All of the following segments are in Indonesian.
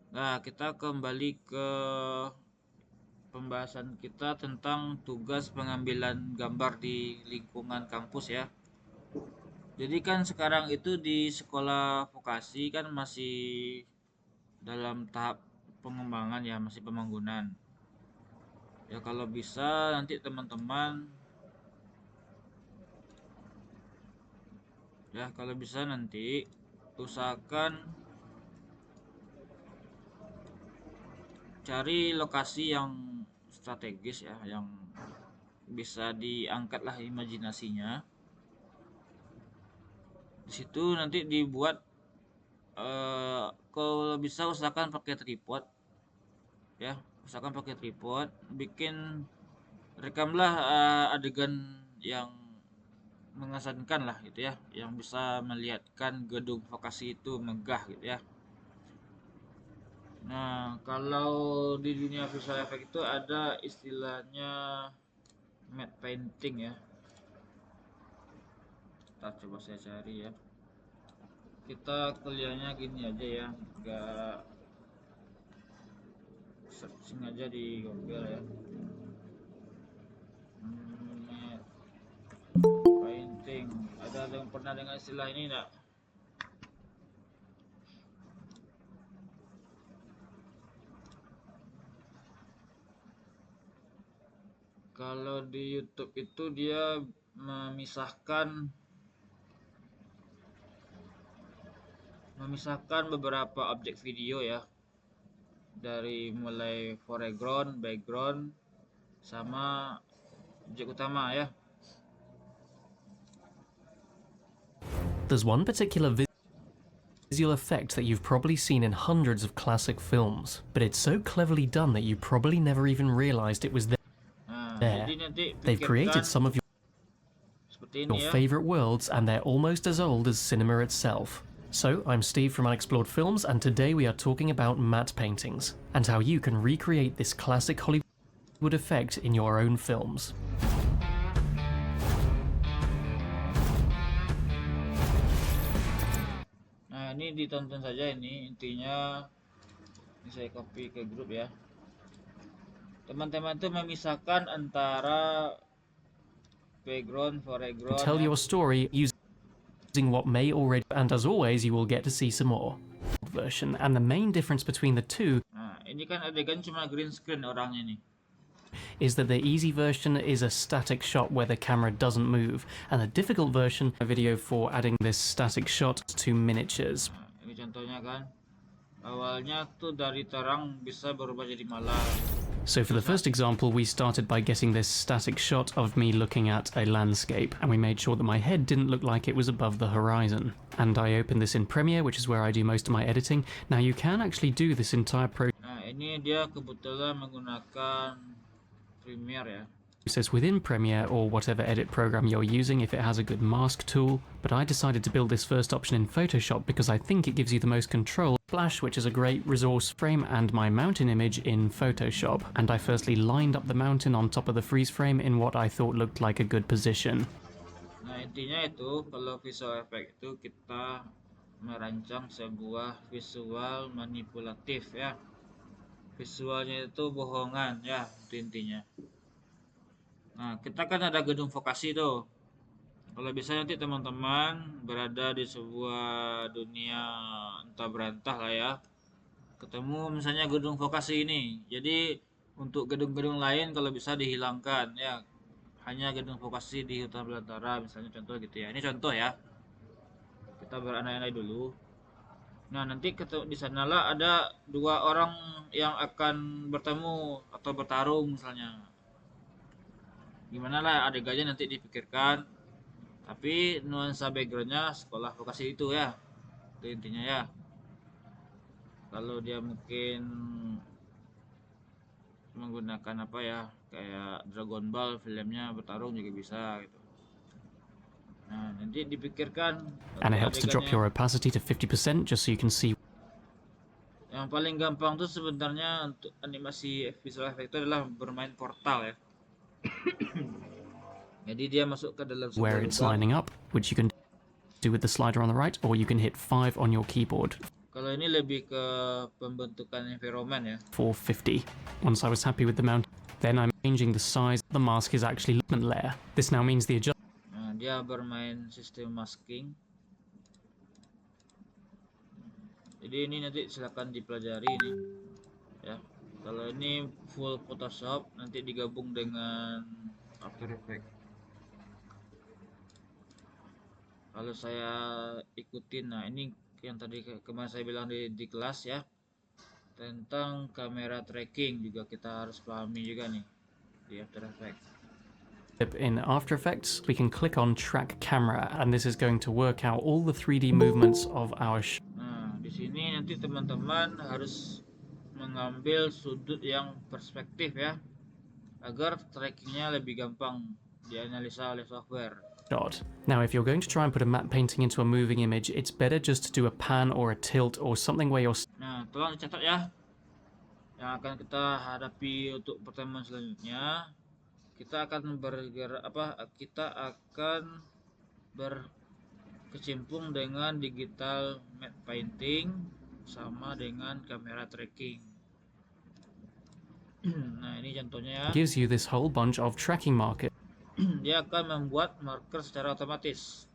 Nah, kita kembali ke pembahasan kita tentang tugas pengambilan gambar di lingkungan kampus ya. Jadi kan sekarang itu di sekolah vokasi kan masih dalam tahap pengembangan ya, masih pembangunan. Ya kalau bisa nanti teman-teman ya kalau bisa nanti usahakan cari lokasi yang strategis ya, yang bisa diangkat lah imajinasinya. Di situ nanti dibuat kalau bisa usahakan pakai tripod ya, usahakan pakai tripod, bikin rekamlah adegan yang mengesankan lah gitu ya, yang bisa melihatkan gedung vokasi itu megah gitu ya. Nah, kalau di dunia visual effect itu ada istilahnya matte painting ya. Ntar coba saya cari ya. Kita kuliahnya gini aja ya, nggak searching aja di Google ya. Matte painting. Ada yang pernah dengar istilah ini enggak? Kalau di YouTube itu dia memisahkan beberapa objek video ya, dari mulai foreground, background, sama objek utama ya. There's one particular visual effect that you've probably seen in hundreds of classic films, but it's so cleverly done that you probably never even realized it was Nah, there. jadi nanti They've created pikirkan some of seperti your ini ya. favorite worlds, and they're almost as old as cinema itself. So, I'm Steve from Unexplored Films, and today we are talking about matte paintings, and how you can recreate this classic Hollywood effect in your own films. Nah, ini ditonton saja ini intinya. Ini saya copy ke grup ya. Teman-teman itu memisahkan antara background, foreground Tell ya. your story using what may already, and as always, you will get to see some more version. And the main difference between the two Nah, ini kan adegan cuma green screen orangnya nih. is that the easy version is a static shot where the camera doesn't move, and the difficult version, a video for adding this static shot to miniatures. Nah, ini contohnya kan. Awalnya tuh dari terang bisa berubah jadi malam. So for the first example, we started by getting this static shot of me looking at a landscape, and we made sure that my head didn't look like it was above the horizon. And I opened this in Premiere, which is where I do most of my editing. Now you can actually do this entire Nah, ini dia kebetulan menggunakan Premiere ya. process within Premiere or whatever edit program you're using if it has a good mask tool, but I decided to build this first option in Photoshop because I think it gives you the most control. Flash, which is a great resource frame, and my mountain image in Photoshop, and I firstly lined up the mountain on top of the freeze frame in what I thought looked like a good position. Nah, intinya itu kalau visual effect itu kita merancang sebuah visual manipulatif ya. Visualnya itu bohongan ya, itu intinya. Nah, kita kan ada gedung vokasi tuh. Kalau bisa nanti teman-teman berada di sebuah dunia entah berantah lah ya. Ketemu misalnya gedung vokasi ini. Jadi untuk gedung-gedung lain kalau bisa dihilangkan ya. Hanya gedung vokasi di hutan belantara misalnya, contoh gitu ya. Ini contoh ya. Kita berandai-andai dulu. Nah, nanti di sanalah ada dua orang yang akan bertemu atau bertarung misalnya. Gimana lah adegannya nanti dipikirkan, tapi nuansa backgroundnya sekolah vokasi itu ya, itu intinya ya. Kalau dia mungkin menggunakan apa ya, kayak Dragon Ball filmnya bertarung juga bisa gitu. Nah, nanti dipikirkan And it untuk helps to drop your opacity to 50% just so you can see. yang paling gampang tuh sebenarnya untuk animasi visual effect itu adalah bermain portal ya. Jadi dia masuk ke dalam Where sebuah it's lubang. lining up, which you can do with the slider on the right, or you can hit 5 on your keyboard. Kalau ini lebih ke pembentukan environment ya. 450. Once I was happy with the mount, then I'm changing the size. The mask is actually movement layer. This now means the adjustment. Nah, dia bermain sistem masking. Jadi ini nanti silakan dipelajari ini ya. Kalau ini full Photoshop, nanti digabung dengan After Effects. Kalau saya ikutin, nah ini yang tadi kemarin saya bilang di kelas ya, tentang kamera tracking juga kita harus pahami juga nih di After Effects. In After Effects, we can click on Track Camera, and this is going to work out all the 3D movements of our shot. Nah, di sini nanti teman-teman harus mengambil sudut yang perspektif ya, agar trackingnya lebih gampang dianalisa oleh software. Now, if you're going to try and put a matte painting into a moving image, it's better just to do a pan or a tilt or something where you're... Nah, tolong dicatat ya. Yang akan kita hadapi untuk pertemuan selanjutnya, kita akan berkecimpung dengan digital matte painting sama dengan kamera tracking. Nah, ini contohnya ya. gives you this whole bunch of tracking markers. Dia akan membuat marker secara otomatis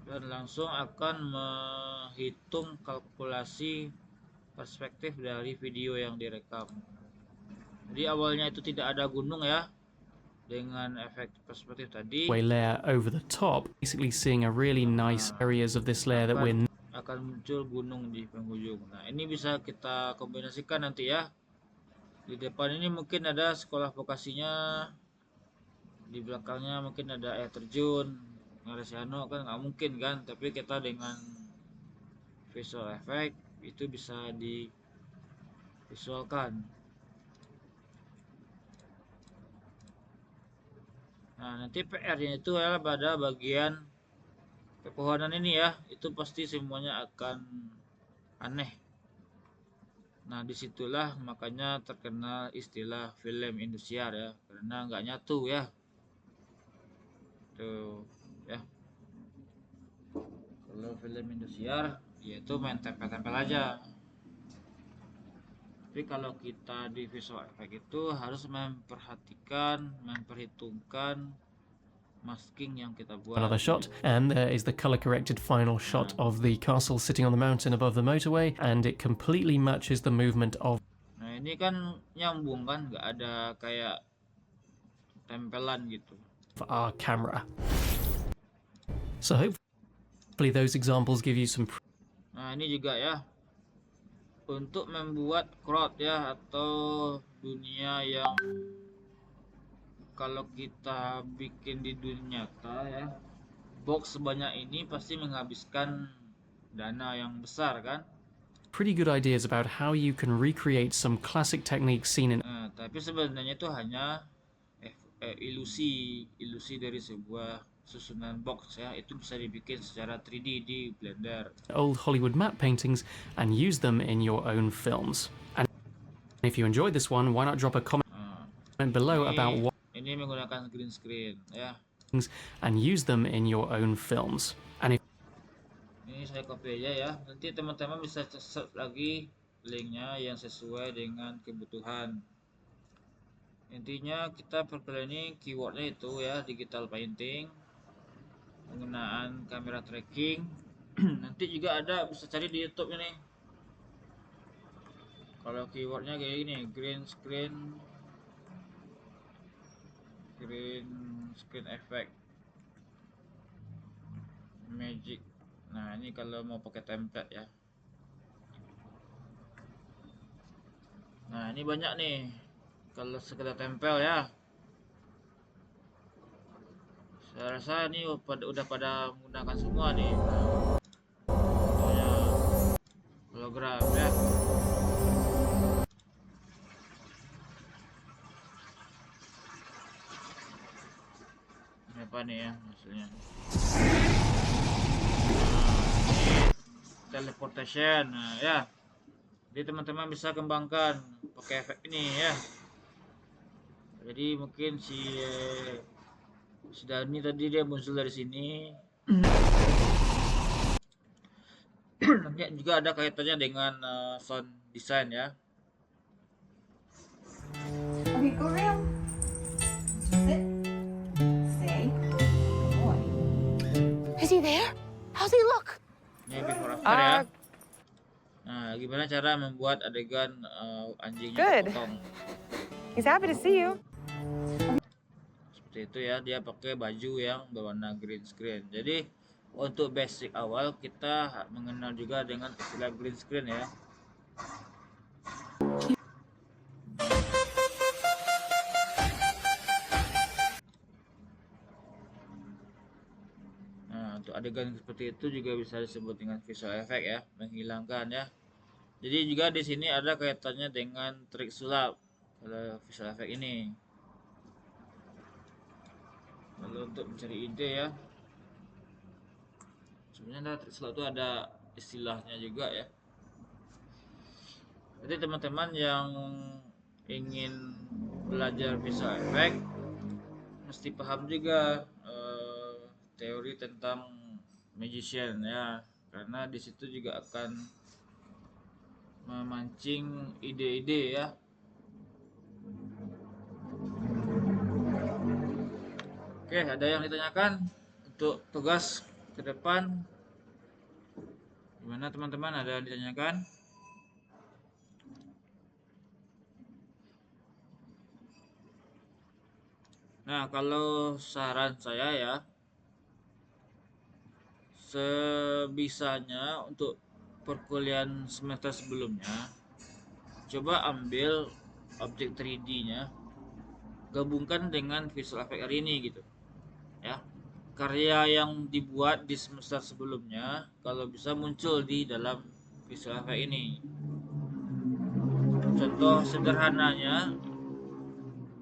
dan langsung akan menghitung kalkulasi perspektif dari video yang direkam. Jadi awalnya itu tidak ada gunung ya, dengan efek perspektif tadi Layer over the top, basically seeing a really nice areas of this layer that we're... akan muncul gunung di penghujung. Nah, ini bisa kita kombinasikan nanti ya. Di depan ini mungkin ada sekolah vokasinya, di belakangnya mungkin ada air terjun, Ngaresiano kan nggak mungkin kan, tapi kita dengan visual effect itu bisa divisualkan. Nah, nanti PR-nya itu adalah pada bagian pepohonan ini ya, itu pasti semuanya akan aneh. Nah, disitulah makanya terkenal istilah film industrial ya, karena nggak nyatu ya. Tuh ya. Kalau film industrial, yaitu main tempel-tempel aja. Tapi kalau kita di visual effect itu harus memperhitungkan masking yang kita buat. Another shot, and there is the color corrected final shot of the castle sitting on the mountain above the motorway, and it completely matches the movement of... Nah, ini kan nyambung kan, nggak ada kayak tempelan gitu. Our camera. So hopefully those examples give you some... Nah, ini juga ya, untuk membuat crowd ya, atau dunia yang kalau kita bikin di dunia nyata ya, box sebanyak ini pasti menghabiskan dana yang besar kan. Pretty good ideas about how you can recreate some classic techniques seen in... Nah, tapi sebenarnya itu hanya ilusi dari sebuah susunan box ya, itu bisa dibikin secara 3D di Blender. Old Hollywood matte paintings and use them in your own films. And if you enjoyed this one, why not drop a comment below about what... Ini menggunakan green screen ya. And use them in your own films. And if... Ini saya copy aja ya. Nanti teman-teman bisa search lagi linknya yang sesuai dengan kebutuhan. Intinya kita perkuliahan ini keywordnya itu ya, digital painting, penggunaan kamera tracking. Nanti juga ada, bisa cari di YouTube ini. Kalau keywordnya kayak gini, green screen effect, magic. Nah, ini kalau mau pakai template ya. Nah, ini banyak nih kalau sekedar tempel ya. Saya rasa ini udah pada menggunakan semua nih. Contohnya hologram ya. Ini apa nih ya hasilnya? Teleportation, nah ya. Jadi teman-teman bisa kembangkan pakai efek ini ya. Jadi mungkin si Dani tadi dia muncul dari sini. Nanti juga ada kaitannya dengan sound design ya. Okay, go around. Sit. Stay. Good boy. Is he there? How's he look? Ini before after ya. Nah, gimana cara membuat adegan anjingnya Good. terpotong? He's happy to see you. Seperti itu ya, dia pakai baju yang berwarna green screen. Jadi untuk basic awal kita mengenal juga dengan istilah green screen ya. Nah, untuk adegan seperti itu juga bisa disebut dengan visual effect ya, menghilangkan ya. Jadi juga di sini ada kaitannya dengan trik sulap pada visual effect ini. Lalu untuk mencari ide ya, sebenarnya trik sulap itu ada istilahnya juga ya. Jadi teman-teman yang ingin belajar visual effect mesti paham juga teori tentang magician ya, karena di situ juga akan memancing ide-ide ya. Oke, ada yang ditanyakan untuk tugas ke depan? Gimana teman-teman, ada yang ditanyakan? Nah, kalau saran saya ya, sebisanya untuk perkuliahan semester sebelumnya, coba ambil objek 3D-nya, gabungkan dengan visual effect hari ini gitu ya. Karya yang dibuat di semester sebelumnya kalau bisa muncul di dalam visual effect ini. Contoh sederhananya,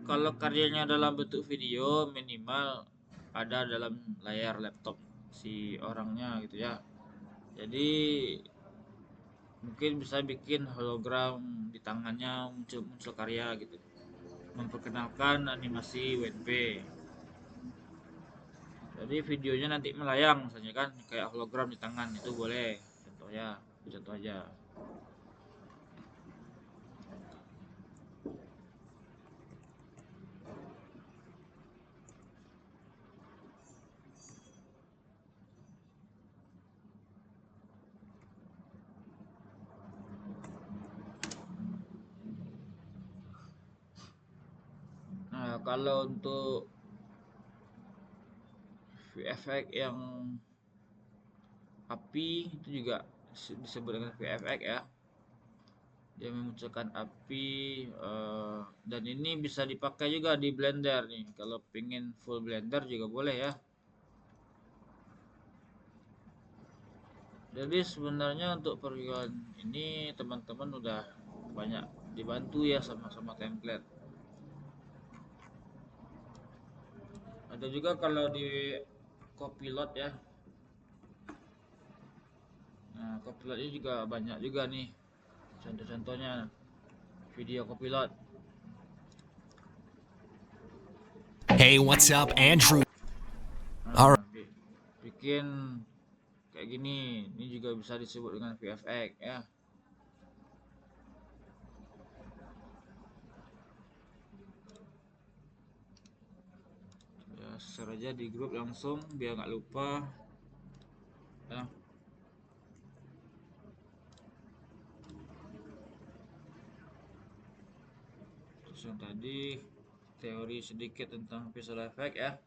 kalau karyanya dalam bentuk video, minimal ada dalam layar laptop si orangnya gitu ya. Jadi mungkin bisa bikin hologram di tangannya, muncul karya gitu, memperkenalkan animasi WNP. Jadi videonya nanti melayang misalnya kan, kayak hologram di tangan, itu boleh. Contoh aja. Nah, kalau untuk VFX yang api itu juga disebut dengan VFX ya. Dia memunculkan api dan ini bisa dipakai juga di Blender nih. Kalau pengen full Blender juga boleh ya. Jadi sebenarnya untuk perjuangan ini teman-teman udah banyak dibantu ya sama template. Ada juga kalau di Copilot ya. Nah, Copilot ini juga banyak juga nih contoh-contohnya video Copilot. Hey, what's up, Andrew? Nah, bikin kayak gini, ini juga bisa disebut dengan VFX ya. Ya, share aja di grup langsung biar nggak lupa ya. Terus yang tadi teori sedikit tentang visual effect ya.